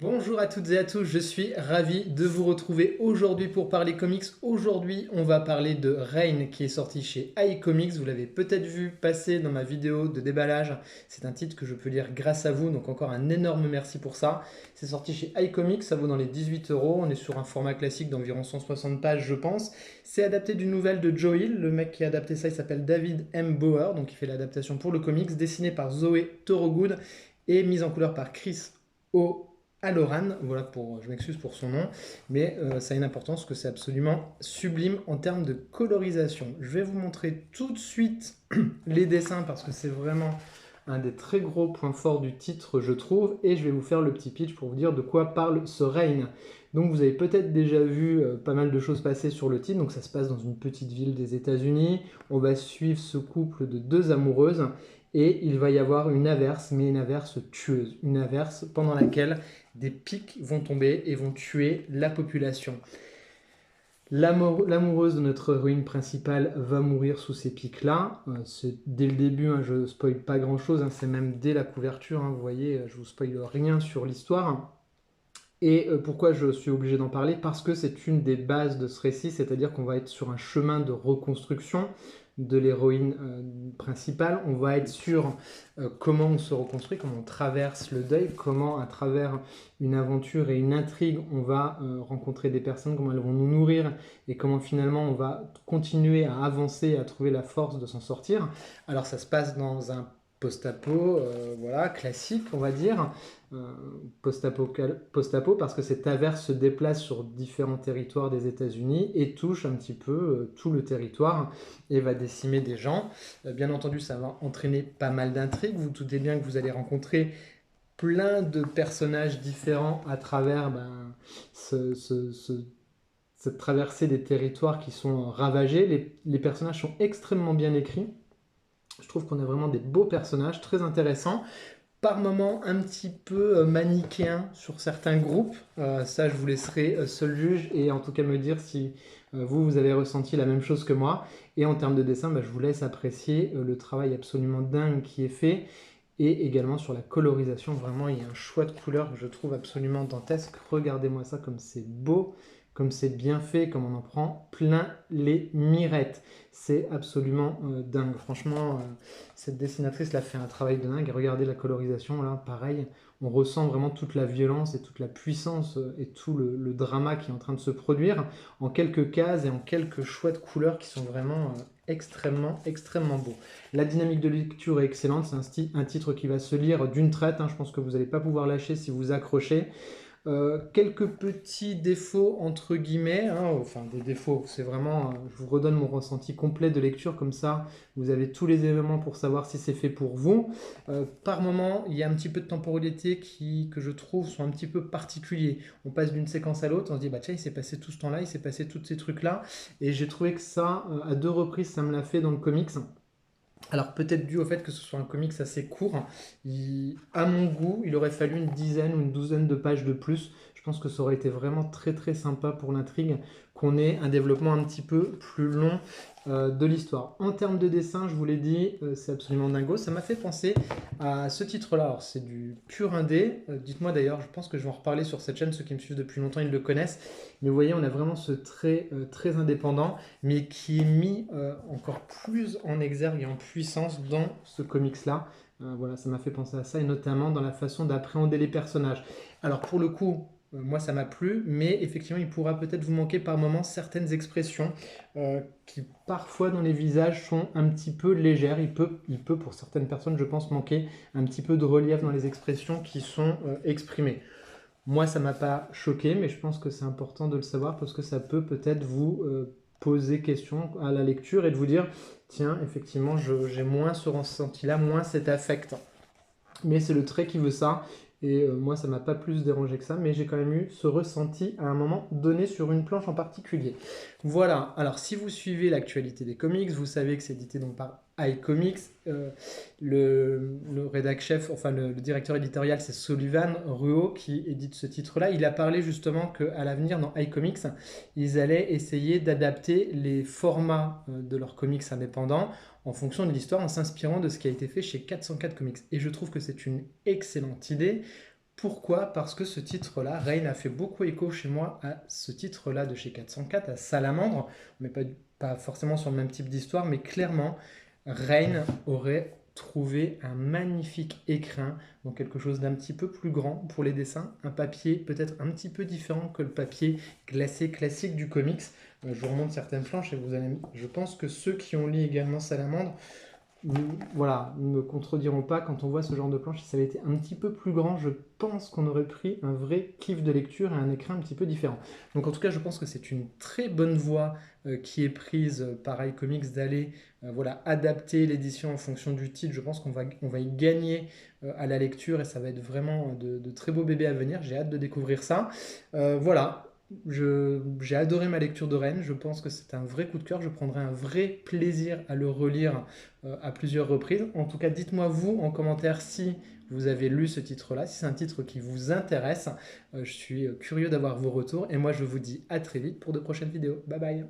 Bonjour à toutes et à tous, je suis ravi de vous retrouver aujourd'hui pour parler comics. Aujourd'hui, on va parler de Reign qui est sorti chez iComics. Vous l'avez peut-être vu passer dans ma vidéo de déballage. C'est un titre que je peux lire grâce à vous, donc encore un énorme merci pour ça. C'est sorti chez iComics, ça vaut dans les 18 euros. On est sur un format classique d'environ 160 pages, je pense. C'est adapté d'une nouvelle de Joe Hill. Le mec qui a adapté ça, il s'appelle David M. Bauer, donc il fait l'adaptation pour le comics, dessiné par Zoé Torogood et mise en couleur par Chris O. Aloran, voilà pour, je m'excuse pour son nom, mais ça a une importance que c'est absolument sublime en termes de colorisation. Je vais vous montrer tout de suite les dessins parce que c'est vraiment un des très gros points forts du titre, je trouve, et je vais vous faire le petit pitch pour vous dire de quoi parle ce Reign. Donc vous avez peut-être déjà vu pas mal de choses passer sur le titre, donc ça se passe dans une petite ville des États-Unis. On va suivre ce couple de deux amoureuses et il va y avoir une averse, mais une averse tueuse, une averse pendant laquelle des pics vont tomber et vont tuer la population. L'amoureuse de notre héroïne principale va mourir sous ces pics-là. C'est dès le début, hein, je ne spoil pas grand-chose, hein, c'est même dès la couverture, hein, vous voyez, je vous spoil rien sur l'histoire. Et pourquoi je suis obligé d'en parler? Parce que c'est une des bases de ce récit, c'est-à-dire qu'on va être sur un chemin de reconstruction de l'héroïne principale. On va être sur comment on se reconstruit, comment on traverse le deuil, comment à travers une aventure et une intrigue, on va rencontrer des personnes, comment elles vont nous nourrir et comment finalement on va continuer à avancer, à trouver la force de s'en sortir. Alors ça se passe dans un post-apo, voilà, classique, on va dire. Euh, post-apo parce que cette averse se déplace sur différents territoires des États-Unis et touche un petit peu tout le territoire et va décimer des gens. Bien entendu, ça va entraîner pas mal d'intrigues. Vous doutez bien que vous allez rencontrer plein de personnages différents à travers cette traversée des territoires qui sont ravagés. Les personnages sont extrêmement bien écrits. Je trouve qu'on a vraiment des beaux personnages, très intéressants par moments un petit peu manichéen sur certains groupes. Ça, je vous laisserai seul juge et en tout cas me dire si vous avez ressenti la même chose que moi. Et en termes de dessin, je vous laisse apprécier le travail absolument dingue qui est fait. Et également sur la colorisation, vraiment, il y a un choix de couleurs que je trouve absolument dantesque. Regardez-moi ça comme c'est beau, comme c'est bien fait, comme on en prend plein les mirettes. C'est absolument dingue. Franchement, cette dessinatrice l'a fait un travail de dingue. Et regardez la colorisation, là, pareil. On ressent vraiment toute la violence et toute la puissance et tout le drama qui est en train de se produire en quelques cases et en quelques choix de couleurs qui sont vraiment extrêmement, extrêmement beaux. La dynamique de lecture est excellente. C'est un titre qui va se lire d'une traite, hein. Je pense que vous n'allez pas pouvoir lâcher si vous accrochez. Quelques petits défauts entre guillemets, hein, enfin des défauts, c'est vraiment, je vous redonne mon ressenti complet de lecture, comme ça vous avez tous les éléments pour savoir si c'est fait pour vous. Par moment, il y a un petit peu de temporalité que je trouve sont un petit peu particuliers. On passe d'une séquence à l'autre, on se dit bah tiens il s'est passé tout ce temps-là, il s'est passé tous ces trucs-là, et j'ai trouvé que ça, à deux reprises, ça me l'a fait dans le comics. Alors peut-être dû au fait que ce soit un comics assez court, à mon goût, il aurait fallu une dizaine ou une douzaine de pages de plus. Je pense que ça aurait été vraiment très très sympa pour l'intrigue qu'on ait un développement un petit peu plus long de l'histoire. En termes de dessin, je vous l'ai dit, c'est absolument dingo. Ça m'a fait penser à ce titre-là. Alors c'est du pur indé. Dites-moi d'ailleurs, je pense que je vais en reparler sur cette chaîne. Ceux qui me suivent depuis longtemps, ils le connaissent. Mais vous voyez, on a vraiment ce trait très indépendant, mais qui est mis encore plus en exergue et en puissance dans ce comics-là. Voilà, ça m'a fait penser à ça, et notamment dans la façon d'appréhender les personnages. Alors pour le coup, moi ça m'a plu, mais effectivement il pourra peut-être vous manquer par moments certaines expressions qui parfois dans les visages sont un petit peu légères. Il peut pour certaines personnes, je pense, manquer un petit peu de relief dans les expressions qui sont exprimées. Moi, ça m'a pas choqué, mais je pense que c'est important de le savoir parce que ça peut peut-être vous poser question à la lecture et de vous dire, tiens, effectivement, j'ai moins ce ressenti-là, moins cet affect. Mais c'est le trait qui veut ça. Et moi, ça m'a pas plus dérangé que ça, mais j'ai quand même eu ce ressenti à un moment donné sur une planche en particulier. Voilà, alors si vous suivez l'actualité des comics, vous savez que c'est édité donc par iComics. Le rédac chef, enfin le directeur éditorial, c'est Sullivan Ruo qui édite ce titre-là. Il a parlé justement qu'à l'avenir, dans iComics, ils allaient essayer d'adapter les formats de leurs comics indépendants en fonction de l'histoire, en s'inspirant de ce qui a été fait chez 404 Comics. Et je trouve que c'est une excellente idée. Pourquoi? Parce que ce titre-là, Rain, a fait beaucoup écho chez moi à ce titre-là de chez 404, à Salamandre. On n'est pas forcément sur le même type d'histoire, mais clairement, Rain aurait trouvé un magnifique écrin, donc quelque chose d'un petit peu plus grand pour les dessins, un papier peut-être un petit peu différent que le papier glacé classique du comics. Je vous remonte certaines planches et je pense que ceux qui ont lu également Salamandre, voilà, ne me contrediront pas quand on voit ce genre de planche. Si ça avait été un petit peu plus grand, je pense qu'on aurait pris un vrai kiff de lecture et un écrin un petit peu différent. Donc en tout cas, je pense que c'est une très bonne voie qui est prise par iComics d'aller voilà, adapter l'édition en fonction du titre. Je pense on va y gagner à la lecture et ça va être vraiment de très beaux bébés à venir. J'ai hâte de découvrir ça. Voilà. J'ai adoré ma lecture de Rennes, je pense que c'est un vrai coup de cœur, je prendrai un vrai plaisir à le relire à plusieurs reprises. En tout cas, dites-moi vous en commentaire si vous avez lu ce titre-là, si c'est un titre qui vous intéresse. Je suis curieux d'avoir vos retours et moi je vous dis à très vite pour de prochaines vidéos. Bye bye.